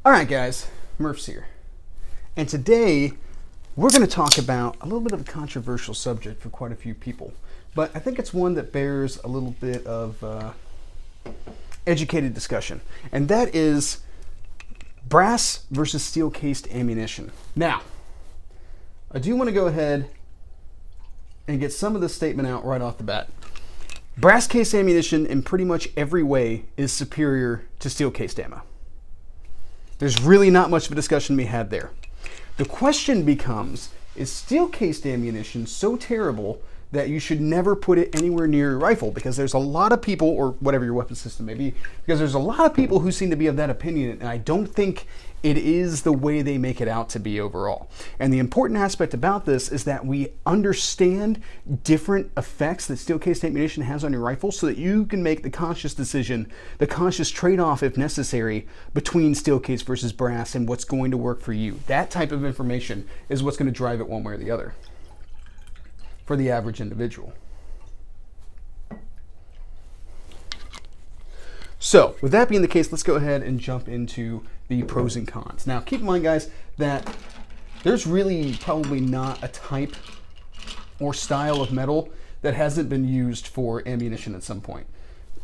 Alright guys, Murph's here. And today we're going to talk about a little bit of a controversial subject for quite a few people. But I think it's one that bears a little bit of educated discussion. And that is brass versus steel cased ammunition. Now, I do want to go ahead and get some of this statement out right off the bat. Brass cased ammunition in pretty much every way is superior to steel cased ammo. There's really not much of a discussion to be had there. The question becomes, is steel-cased ammunition so terrible that you should never put it anywhere near your rifle? Because there's a lot of people, or whatever your weapon system may be, because there's a lot of people who seem to be of that opinion, and I don't think it is the way they make it out to be overall. And the important aspect about this is that we understand different effects that steel-cased ammunition has on your rifle so that you can make the conscious decision, the conscious trade-off if necessary, between steel-cased versus brass and what's going to work for you. That type of information is what's going to drive it one way or the other for the average individual. So, with that being the case, let's go ahead and jump into the pros and cons. Now, keep in mind, guys, that there's really probably not a type or style of metal that hasn't been used for ammunition at some point.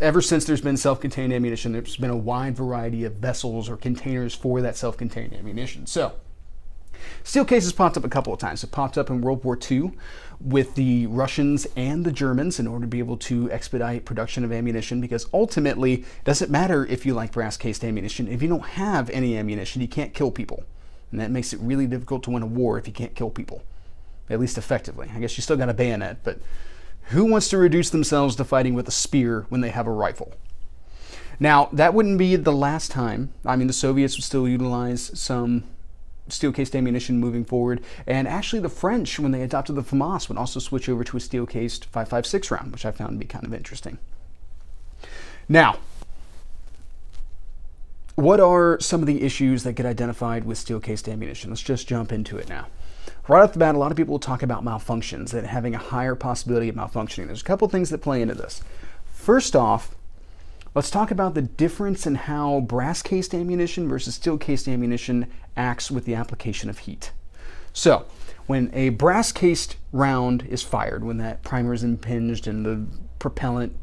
Ever since there's been self-contained ammunition, there's been a wide variety of vessels or containers for that self-contained ammunition. So, steel cases popped up a couple of times. It popped up in World War II with the Russians and the Germans in order to be able to expedite production of ammunition, because ultimately it doesn't matter if you like brass cased ammunition. If you don't have any ammunition, you can't kill people. And that makes it really difficult to win a war if you can't kill people, at least effectively. I guess you still got a bayonet, but who wants to reduce themselves to fighting with a spear when they have a rifle? Now, that wouldn't be the last time. I mean, the Soviets would still utilize some steel-cased ammunition moving forward, and actually the French, when they adopted the FAMAS, would also switch over to a steel-cased 5.56 round, which I found to be kind of interesting. Now, what are some of the issues that get identified with steel-cased ammunition? Let's just jump into it now. Right off the bat, a lot of people will talk about malfunctions, that having a higher possibility of malfunctioning. There's a couple things that play into this. First off, let's talk about the difference in how brass-cased ammunition versus steel-cased ammunition acts with the application of heat. So, when a brass-cased round is fired, when that primer is impinged and the propellant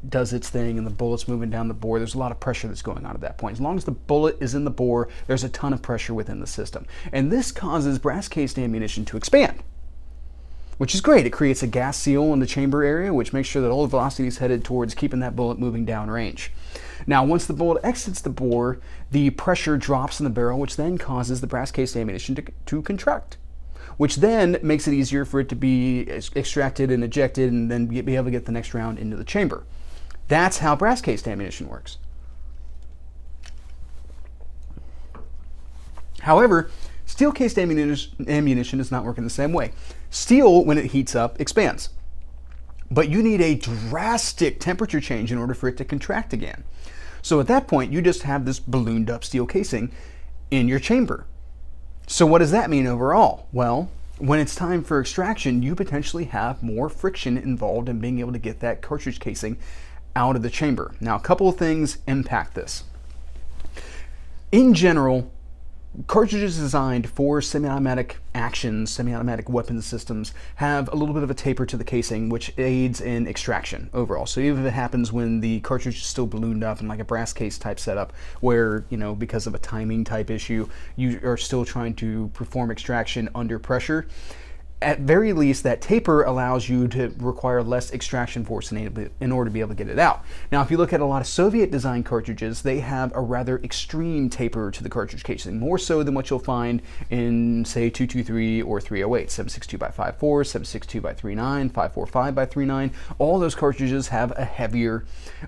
does its thing and the bullet's moving down the bore, there's a lot of pressure that's going on at that point. As long as the bullet is in the bore, there's a ton of pressure within the system. And this causes brass-cased ammunition to expand, which is great. It creates a gas seal in the chamber area, which makes sure that all the velocity is headed towards keeping that bullet moving downrange. Now, once the bullet exits the bore, the pressure drops in the barrel, which then causes the brass-cased ammunition to contract, which then makes it easier for it to be extracted and ejected and then be able to get the next round into the chamber. That's how brass-cased ammunition works. However, steel-cased ammunition is not working the same way. Steel, when it heats up, expands. But you need a drastic temperature change in order for it to contract again. So at that point, you just have this ballooned up steel casing in your chamber. So what does that mean overall? Well, when it's time for extraction, you potentially have more friction involved in being able to get that cartridge casing out of the chamber. Now, a couple of things impact this. In general, cartridges designed for semi-automatic actions, semi-automatic weapon systems, have a little bit of a taper to the casing, which aids in extraction overall. So even if it happens when the cartridge is still ballooned up in like a brass case type setup, where, you know, because of a timing type issue, you are still trying to perform extraction under pressure, at very least, that taper allows you to require less extraction force in order to be able to get it out. Now, if you look at a lot of Soviet-designed cartridges, they have a rather extreme taper to the cartridge casing, more so than what you'll find in, say, 223 or 308, 762x54, 762x39, 545x39. All those cartridges have a heavier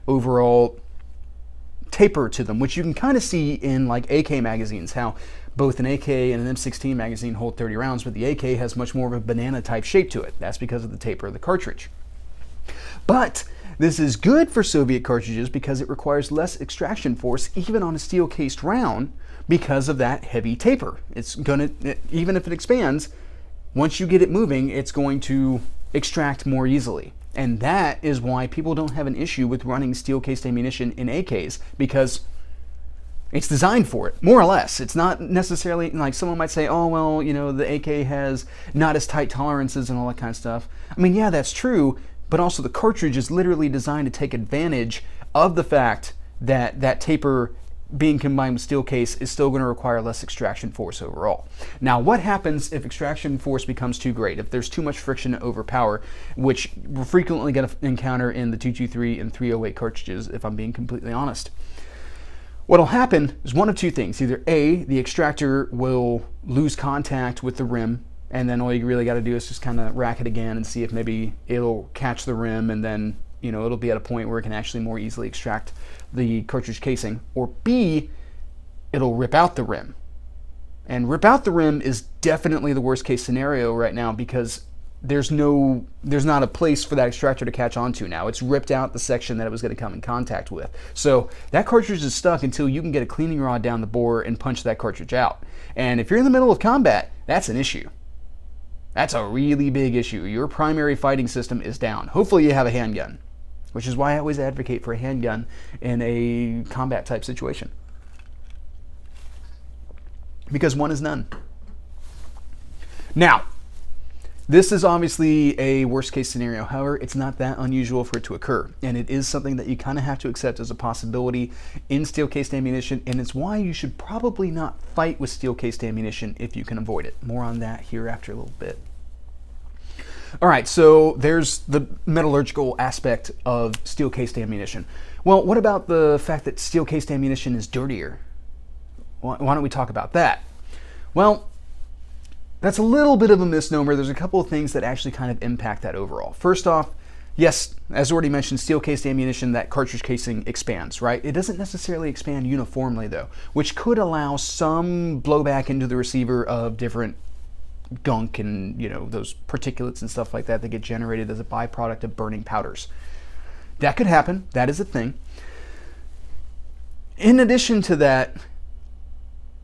overall taper to them, which you can kind of see in like AK magazines, how both an AK and an M16 magazine hold 30 rounds, but the AK has much more of a banana type shape to it. That's because of the taper of the cartridge. But this is good for Soviet cartridges because it requires less extraction force even on a steel cased round because of that heavy taper. It's gonna, even if it expands, once you get it moving, it's going to extract more easily. And that is why people don't have an issue with running steel cased ammunition in AKs, because It's designed for it, more or less. It's not necessarily like someone might say, oh, well, you know, the AK has not as tight tolerances and all that kind of stuff. I mean, yeah, that's true, but also the cartridge is literally designed to take advantage of the fact that that taper being combined with steel case is still going to require less extraction force overall. Now, what happens if extraction force becomes too great, if there's too much friction to overpower, which we're frequently going to encounter in the 223 and 308 cartridges, if I'm being completely honest? What'll happen is one of two things. Either A, the extractor will lose contact with the rim, and then all you really got to do is just kind of rack it again and see if maybe it'll catch the rim, and then, you know, it'll be at a point where it can actually more easily extract the cartridge casing. Or B, it'll rip out the rim. And rip out the rim is definitely the worst case scenario right now, because there's not a place for that extractor to catch onto now. It's ripped out the section that it was going to come in contact with. So that cartridge is stuck until you can get a cleaning rod down the bore and punch that cartridge out. And if you're in the middle of combat, that's an issue. That's a really big issue. Your primary fighting system is down. Hopefully you have a handgun, which is why I always advocate for a handgun in a combat type situation, because one is none. Now, this is obviously a worst case scenario. However, it's not that unusual for it to occur, and it is something that you kind of have to accept as a possibility in steel cased ammunition, and it's why you should probably not fight with steel cased ammunition if you can avoid it. More on that here after a little bit. All right, so there's the metallurgical aspect of steel cased ammunition. Well, what about the fact that steel cased ammunition is dirtier? Why don't we talk about that? Well, that's a little bit of a misnomer. There's a couple of things that actually kind of impact that overall. First off, yes, as already mentioned, steel cased ammunition, that cartridge casing expands, right? It doesn't necessarily expand uniformly though, which could allow some blowback into the receiver of different gunk and, you know, those particulates and stuff like that that get generated as a byproduct of burning powders. That could happen. That is a thing. In addition to that,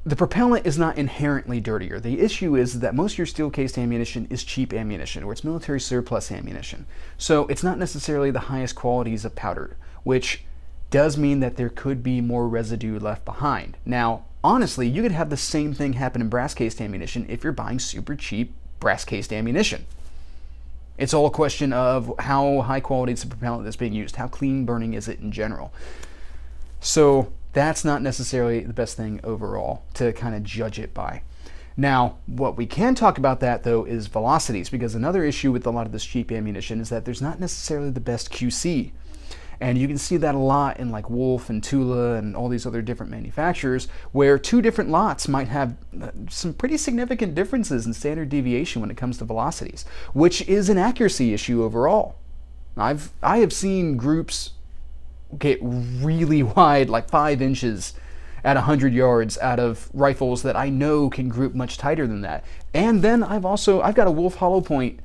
the propellant is not inherently dirtier. The issue is that most of your steel-cased ammunition is cheap ammunition, or it's military surplus ammunition. So it's not necessarily the highest qualities of powder, which does mean that there could be more residue left behind. Now, honestly, you could have the same thing happen in brass-cased ammunition if you're buying super cheap brass-cased ammunition. It's all a question of how high quality is the propellant that's being used, how clean burning is it in general. So that's not necessarily the best thing overall to kind of judge it by. Now, what we can talk about that though is velocities, because another issue with a lot of this cheap ammunition is that there's not necessarily the best QC. And you can see that a lot in like Wolf and Tula and all these other different manufacturers, where two different lots might have some pretty significant differences in standard deviation when it comes to velocities, which is an accuracy issue overall. I have seen groups get really wide, like 5 inches at 100 yards out of rifles that I know can group much tighter than that. And then I've got a Wolf hollow point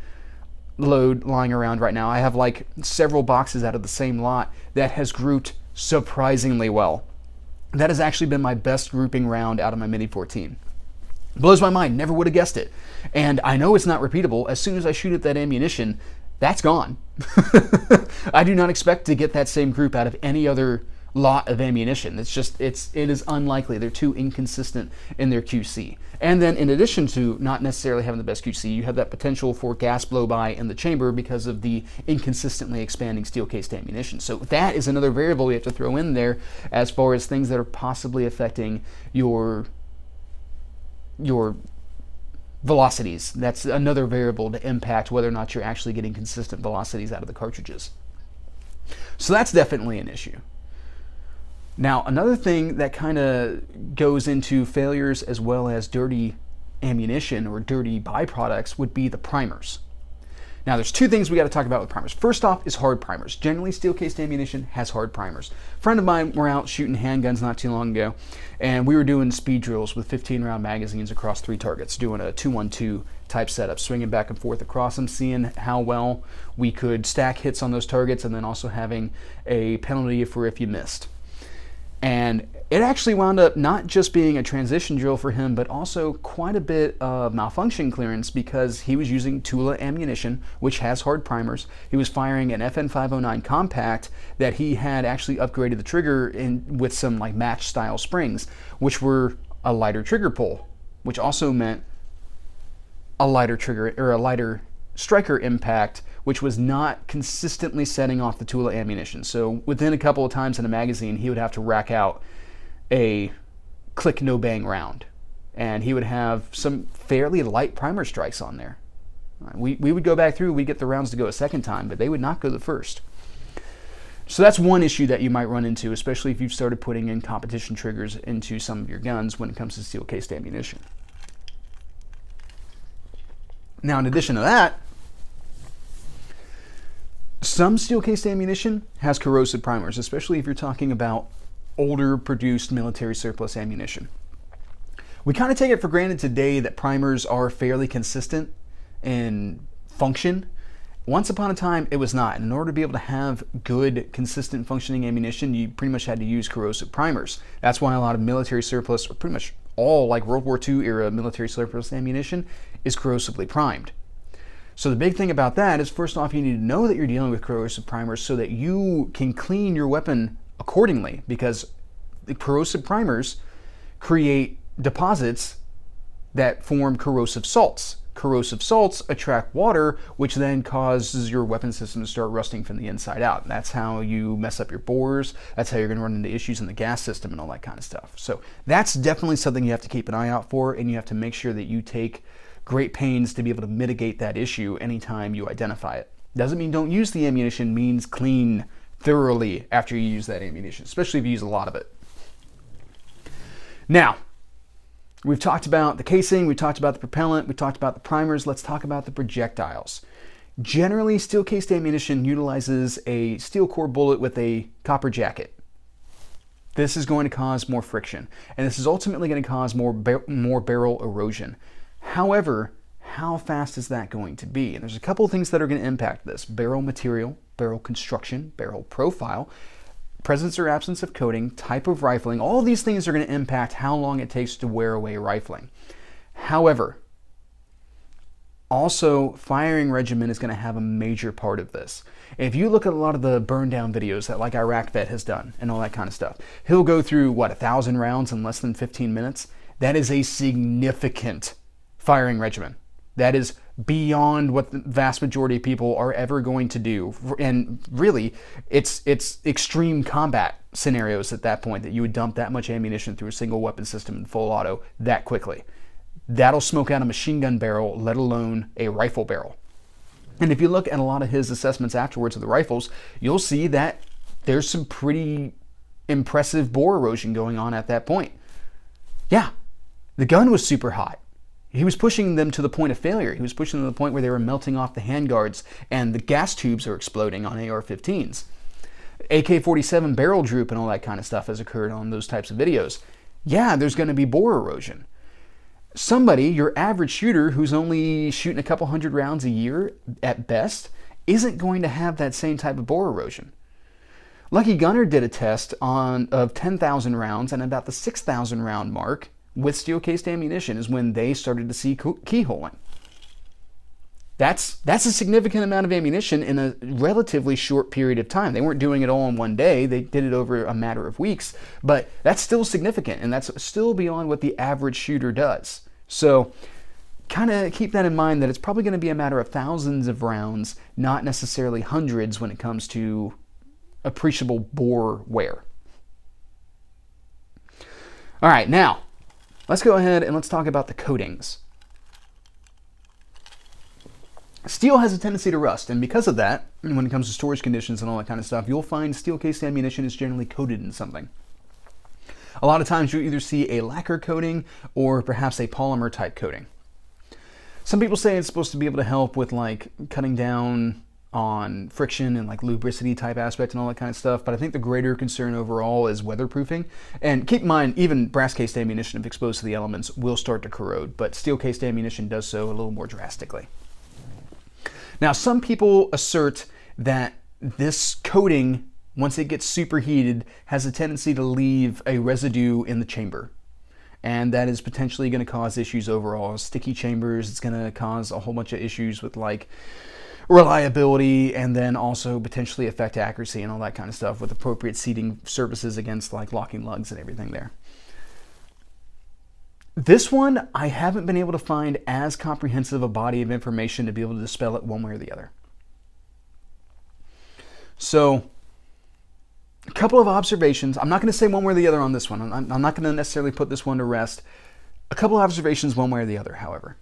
load lying around right now. I have like several boxes out of the same lot that has grouped surprisingly well. That has actually been my best grouping round out of my Mini 14. Blows my mind, never would have guessed it. And I know it's not repeatable. As soon as I shoot at that ammunition, that's gone. I do not expect to get that same group out of any other lot of ammunition. It is unlikely. They're too inconsistent in their QC. And then in addition to not necessarily having the best QC, you have that potential for gas blow-by in the chamber because of the inconsistently expanding steel-cased ammunition. So that is another variable you have to throw in there as far as things that are possibly affecting your velocities. That's another variable to impact whether or not you're actually getting consistent velocities out of the cartridges. So that's definitely an issue. Now, another thing that kind of goes into failures as well as dirty ammunition or dirty byproducts would be the primers. Now, there's two things we got to talk about with primers. First off is hard primers. Generally, steel-cased ammunition has hard primers. A friend of mine were out shooting handguns not too long ago, and we were doing speed drills with 15-round magazines across 3 targets, doing a 2-1-2 type setup, swinging back and forth across them, seeing how well we could stack hits on those targets, and then also having a penalty for if you missed. And It actually wound up not just being a transition drill for him, but also quite a bit of malfunction clearance because he was using Tula ammunition, which has hard primers. He was firing an FN509 compact that he had actually upgraded the trigger with some like match style springs, which were a lighter trigger pull, which also meant a lighter trigger or a lighter striker impact, which was not consistently setting off the Tula ammunition. So within a couple of times in a magazine, he would have to rack out a click no bang round, and he would have some fairly light primer strikes on there. We would go back through, we'd get the rounds to go a second time, but they would not go the first. So that's one issue that you might run into, especially if you've started putting in competition triggers into some of your guns when it comes to steel cased ammunition. Now, in addition to that, some steel cased ammunition has corrosive primers, especially if you're talking about older produced military surplus ammunition. We kind of take it for granted today that primers are fairly consistent in function. Once upon a time, it was not. In order to be able to have good, consistent functioning ammunition, you pretty much had to use corrosive primers. That's why a lot of military surplus, or pretty much all like World War II era military surplus ammunition, is corrosively primed. So the big thing about that is, first off, you need to know that you're dealing with corrosive primers so that you can clean your weapon accordingly, because the corrosive primers create deposits that form corrosive salts. Corrosive salts attract water, which then causes your weapon system to start rusting from the inside out. That's how you mess up your bores. That's how you're going to run into issues in the gas system and all that kind of stuff. So that's definitely something you have to keep an eye out for, and you have to make sure that you take great pains to be able to mitigate that issue anytime you identify it. Doesn't mean don't use the ammunition, means clean thoroughly after you use that ammunition, especially if you use a lot of it. Now, we've talked about the casing, we've talked about the propellant, we've talked about the primers. Let's talk about the projectiles. Generally, steel cased ammunition utilizes a steel core bullet with a copper jacket. This is going to cause more friction, and this is ultimately going to cause more barrel erosion. However, how fast is that going to be? And there's a couple of things that are going to impact this: barrel material, barrel construction, barrel profile, presence or absence of coating, type of rifling. All of these things are going to impact how long it takes to wear away rifling. However, also firing regimen is going to have a major part of this. If you look at a lot of the burn down videos that like Iraq Vet has done and all that kind of stuff, he'll go through 1,000 rounds in less than 15 minutes. That is a significant firing regimen. That is beyond what the vast majority of people are ever going to do. And really, it's extreme combat scenarios at that point that you would dump that much ammunition through a single weapon system in full auto that quickly. That'll smoke out a machine gun barrel, let alone a rifle barrel. And if you look at a lot of his assessments afterwards of the rifles, you'll see that there's some pretty impressive bore erosion going on at that point. Yeah, the gun was super hot. He was pushing them to the point of failure. He was pushing them to the point where they were melting off the handguards and the gas tubes are exploding on AR-15s. AK-47 barrel droop and all that kind of stuff has occurred on those types of videos. Yeah, there's going to be bore erosion. Somebody, your average shooter who's only shooting a couple hundred rounds a year at best, isn't going to have that same type of bore erosion. Lucky Gunner did a test of 10,000 rounds, and about the 6,000 round mark with steel cased ammunition is when they started to see keyholing. That's a significant amount of ammunition in a relatively short period of time. They weren't doing it all in one day. They did it over a matter of weeks, but that's still significant, and that's still beyond what the average shooter does. So kind of keep that in mind, that it's probably going to be a matter of thousands of rounds, not necessarily hundreds when it comes to appreciable bore wear. All right, now let's go ahead and let's talk about the coatings. Steel has a tendency to rust, and because of that, when it comes to storage conditions and all that kind of stuff, you'll find steel-cased ammunition is generally coated in something. A lot of times you'll either see a lacquer coating or perhaps a polymer type coating. Some people say it's supposed to be able to help with like cutting down on friction and like lubricity type aspect and all that kind of stuff, but I think the greater concern overall is weatherproofing. And keep in mind, even brass-cased ammunition, if exposed to the elements, will start to corrode, but steel-cased ammunition does so a little more drastically. Now, some people assert that this coating once it gets superheated, has a tendency to leave a residue in the chamber. And that is potentially going to cause issues overall. Sticky chambers, it's going to cause a whole bunch of issues with like reliability, and then also potentially affect accuracy and all that kind of stuff with appropriate seating surfaces against like locking lugs and everything there. This one, I haven't been able to find as comprehensive a body of information to be able to dispel it one way or the other. So, a couple of observations. I'm not going to say one way or the other on this one. I'm not going to necessarily put this one to rest. A couple of observations one way or the other, however.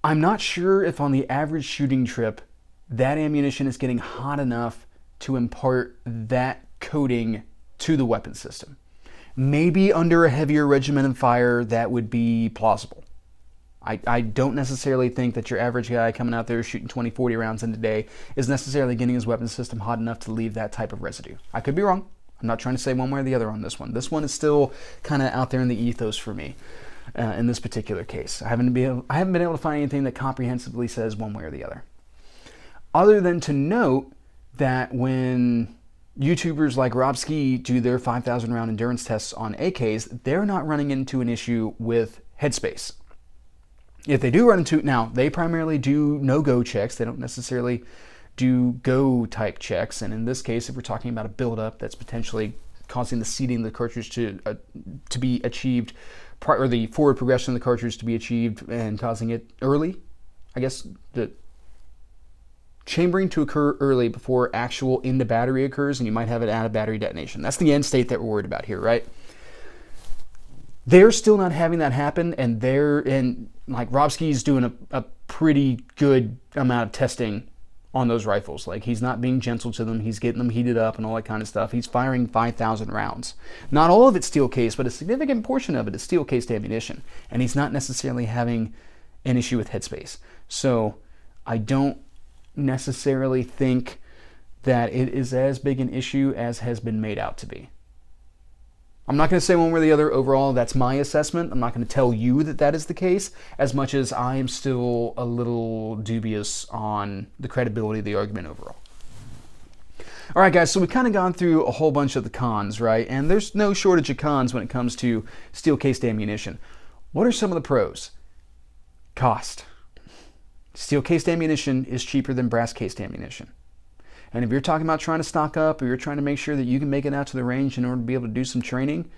I'm not sure if on the average shooting trip, that ammunition is getting hot enough to impart that coating to the weapon system. Maybe under a heavier regimented fire, that would be plausible. I don't necessarily think that your average guy coming out there shooting 20, 40 rounds in a day is necessarily getting his weapon system hot enough to leave that type of residue. I could be wrong. I'm not trying to say one way or the other on this one. This one is still kind of out there in the ethos for me in this particular case. I haven't been able to find anything that comprehensively says one way or the other. Other than to note that when YouTubers like Rob Ski do their 5,000 round endurance tests on AKs, they're not running into an issue with headspace. If they do run into it, now they primarily do no-go checks. They don't necessarily do go type checks. And in this case, if we're talking about a buildup that's potentially causing the seating of the cartridge to be achieved, or the forward progression of the cartridge to be achieved and causing it early, I guess the chambering to occur early before actual into battery occurs, and you might have it out of battery detonation. That's the end state that we're worried about here, right? They're still not having that happen, and like Rob Ski's doing a pretty good amount of testing on those rifles. Like, he's not being gentle to them, he's getting them heated up and all that kind of stuff. He's firing 5,000 rounds. Not all of it's steel case, but a significant portion of it is steel cased ammunition, and he's not necessarily having an issue with headspace. So I don't necessarily think that it is as big an issue as has been made out to be. I'm not going to say one way or the other. Overall, that's my assessment. I'm not going to tell you that that is the case, as much as I am still a little dubious on the credibility of the argument overall. All right, guys, so we've kind of gone through a whole bunch of the cons, right? And there's no shortage of cons when it comes to steel-cased ammunition. What are some of the pros? Cost. Steel-cased ammunition is cheaper than brass-cased ammunition. And if you're talking about trying to stock up, or you're trying to make sure that you can make it out to the range in order to be able to do some training,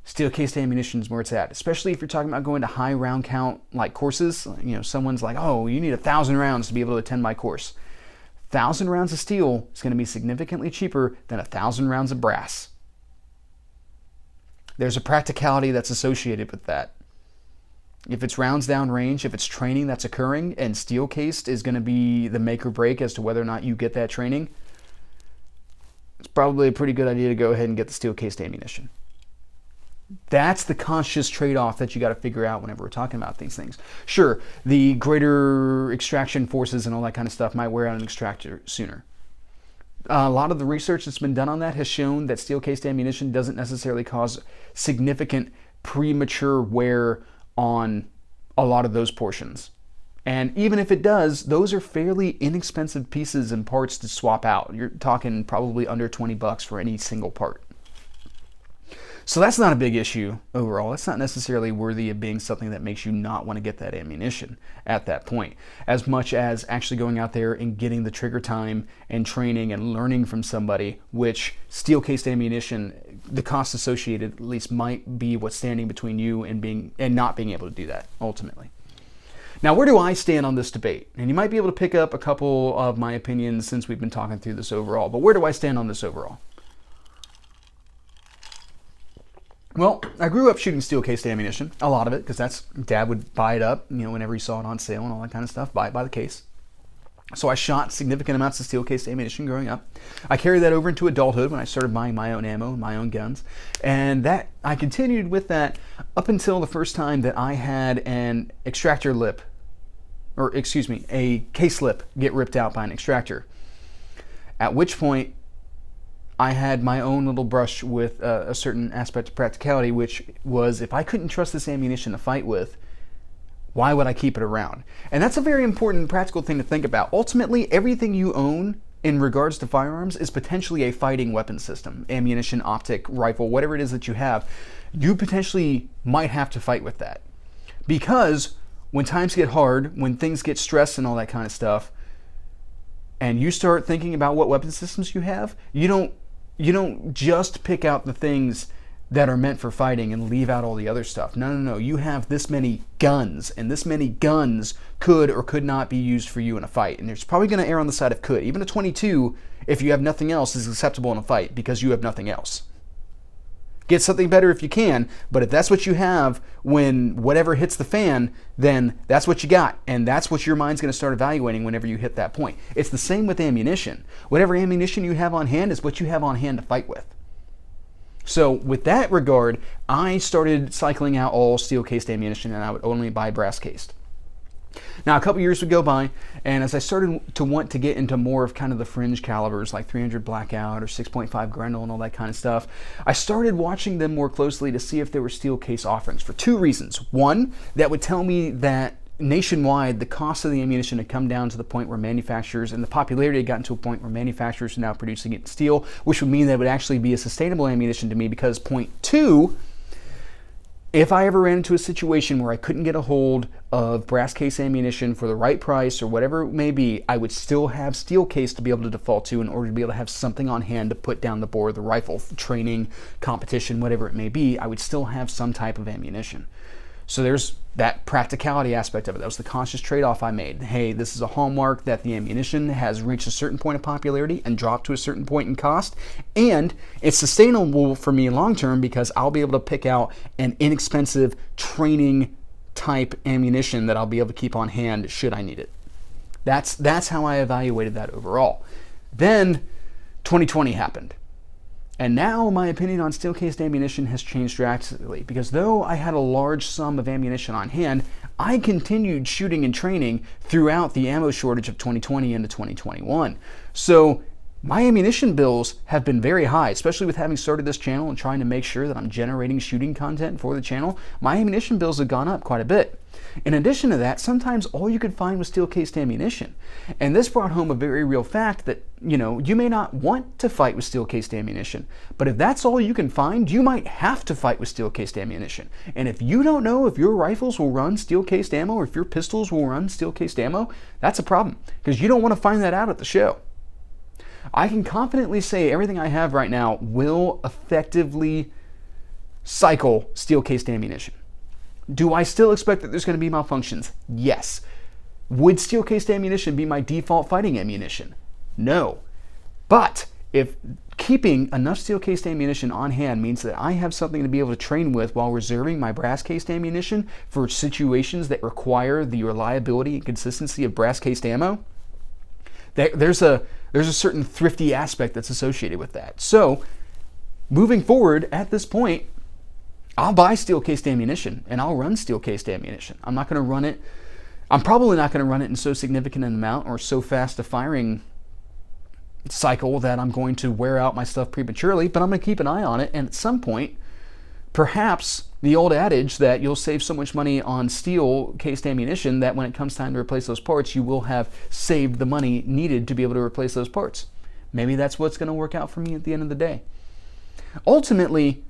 steel-cased ammunition is where it's at. Especially if you're talking about going to high round count like courses. You know, someone's like, oh, you need 1,000 rounds to be able to attend my course. 1,000 rounds of steel is going to be significantly cheaper than 1,000 rounds of brass. There's a practicality that's associated with that. If it's rounds down range, if it's training that's occurring, and steel cased is going to be the make or break as to whether or not you get that training, it's probably a pretty good idea to go ahead and get the steel cased ammunition. That's the conscious trade-off that you got to figure out whenever we're talking about these things. Sure, the greater extraction forces and all that kind of stuff might wear out an extractor sooner. A lot of the research that's been done on that has shown that steel cased ammunition doesn't necessarily cause significant premature wear on a lot of those portions. And even if it does, those are fairly inexpensive pieces and parts to swap out. You're talking probably under $20 for any single part. So that's not a big issue overall. It's not necessarily worthy of being something that makes you not want to get that ammunition at that point, as much as actually going out there and getting the trigger time and training and learning from somebody, which steel-cased ammunition, the cost associated at least might be what's standing between you and not being able to do that ultimately. Now, where do I stand on this debate? And you might be able to pick up a couple of my opinions since we've been talking through this overall, but where do I stand on this overall? Well, I grew up shooting steel-cased ammunition, a lot of it, because Dad would buy it up, you know, whenever he saw it on sale and all that kind of stuff, buy it by the case. So I shot significant amounts of steel-cased ammunition growing up. I carried that over into adulthood when I started buying my own ammo and my own guns. And that I continued with that up until the first time that I had an extractor lip, or excuse me, a case lip get ripped out by an extractor. At which point, I had my own little brush with a certain aspect of practicality, which was if I couldn't trust this ammunition to fight with, why would I keep it around? And that's a very important practical thing to think about. Ultimately, everything you own in regards to firearms is potentially a fighting weapon system, ammunition, optic, rifle, whatever it is that you have. You potentially might have to fight with that. Because when times get hard, when things get stressed and all that kind of stuff, and you start thinking about what weapon systems you have, you don't just pick out the things that are meant for fighting and leave out all the other stuff. No. You have this many guns, and this many guns could or could not be used for you in a fight. And it's probably going to err on the side of could. Even a 22, if you have nothing else, is acceptable in a fight because you have nothing else. Get something better if you can, but if that's what you have when whatever hits the fan, then that's what you got, and that's what your mind's going to start evaluating whenever you hit that point. It's the same with ammunition. Whatever ammunition you have on hand is what you have on hand to fight with. So with that regard, I started cycling out all steel-cased ammunition, and I would only buy brass-cased. Now, a couple years would go by, and as I started to want to get into more of kind of the fringe calibers, like 300 Blackout or 6.5 Grendel and all that kind of stuff, I started watching them more closely to see if there were steel case offerings for two reasons. One, that would tell me that nationwide, the cost of the ammunition had come down to the point where manufacturers, and the popularity had gotten to a point where manufacturers are now producing it in steel, which would mean that it would actually be a sustainable ammunition to me, because point two, if I ever ran into a situation where I couldn't get a hold of brass case ammunition for the right price or whatever it may be, I would still have steel case to be able to default to in order to be able to have something on hand to put down the bore of the rifle, training, competition, whatever it may be. I would still have some type of ammunition. So there's that practicality aspect of it. That was the conscious trade-off I made. Hey, this is a hallmark that the ammunition has reached a certain point of popularity and dropped to a certain point in cost, and it's sustainable for me long-term because I'll be able to pick out an inexpensive training type ammunition that I'll be able to keep on hand should I need it. That's how I evaluated that overall. Then 2020 happened. And now my opinion on steel-cased ammunition has changed drastically, because though I had a large sum of ammunition on hand, I continued shooting and training throughout the ammo shortage of 2020 into 2021. So my ammunition bills have been very high, especially with having started this channel and trying to make sure that I'm generating shooting content for the channel. My ammunition bills have gone up quite a bit. In addition to that, sometimes all you could find was steel-cased ammunition. And this brought home a very real fact that, you may not want to fight with steel-cased ammunition, but if that's all you can find, you might have to fight with steel-cased ammunition. And if you don't know if your rifles will run steel-cased ammo or if your pistols will run steel-cased ammo, that's a problem, because you don't want to find that out at the show. I can confidently say everything I have right now will effectively cycle steel-cased ammunition. Do I still expect that there's going to be malfunctions? Yes. Would steel-cased ammunition be my default fighting ammunition? No. But if keeping enough steel-cased ammunition on hand means that I have something to be able to train with while reserving my brass-cased ammunition for situations that require the reliability and consistency of brass-cased ammo, there's a certain thrifty aspect that's associated with that. So, moving forward, at this point, I'll buy steel-cased ammunition and I'll run steel-cased ammunition. I'm probably not going to run it in so significant an amount or so fast a firing cycle that I'm going to wear out my stuff prematurely, but I'm going to keep an eye on it, and at some point, perhaps the old adage that you'll save so much money on steel-cased ammunition that when it comes time to replace those parts, you will have saved the money needed to be able to replace those parts. Maybe that's what's going to work out for me at the end of the day. Ultimately,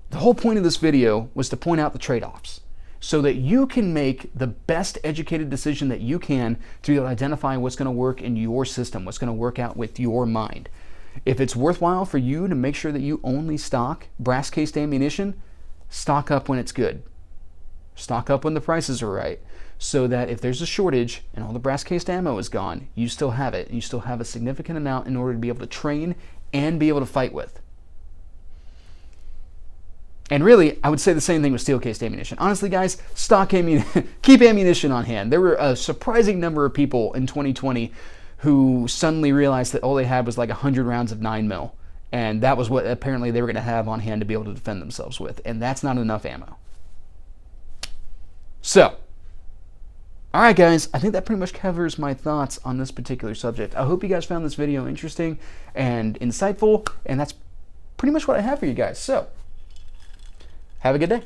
the whole point of this video was to point out the trade-offs so that you can make the best educated decision that you can to be able to identify what's going to work in your system, what's going to work out with your mind. If it's worthwhile for you to make sure that you only stock brass-cased ammunition, stock up when it's good. Stock up when the prices are right, so that if there's a shortage and all the brass-cased ammo is gone, you still have it, and you still have a significant amount in order to be able to train and be able to fight with. And really, I would say the same thing with steel-cased ammunition. Honestly, guys, keep ammunition on hand. There were a surprising number of people in 2020 who suddenly realized that all they had was like 100 rounds of 9mm. And that was what apparently they were going to have on hand to be able to defend themselves with. And that's not enough ammo. So, all right, guys, I think that pretty much covers my thoughts on this particular subject. I hope you guys found this video interesting and insightful. And that's pretty much what I have for you guys. So, have a good day.